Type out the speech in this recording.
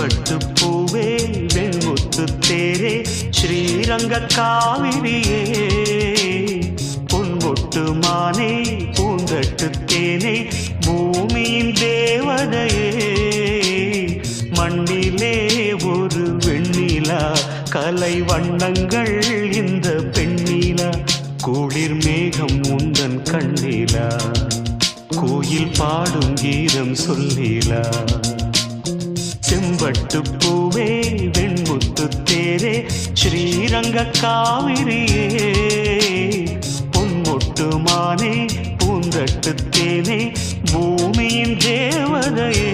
செம்பட்டு பூவே வெண்முத்து தேரே ஸ்ரீரங்க காவிரியே பொன்மொட்டு மானே பூந்தட்டு தேனே பூமியின் தேவதையே மண்ணிலே ஒரு வெண்ணிலா கலை வண்ணங்கள் இந்த பெண்ணிலா குளிர் மேகம் உந்தன் கண்ணிலா கோயில் பாடும் கீதம் சொல்லிலா செம்பட்டு பூவே வெண்முத்து தேரே ஸ்ரீரங்க காவிரியே பொன்மொட்டு மானே பூந்தட்டு தேனே பூமியின் தேவதையே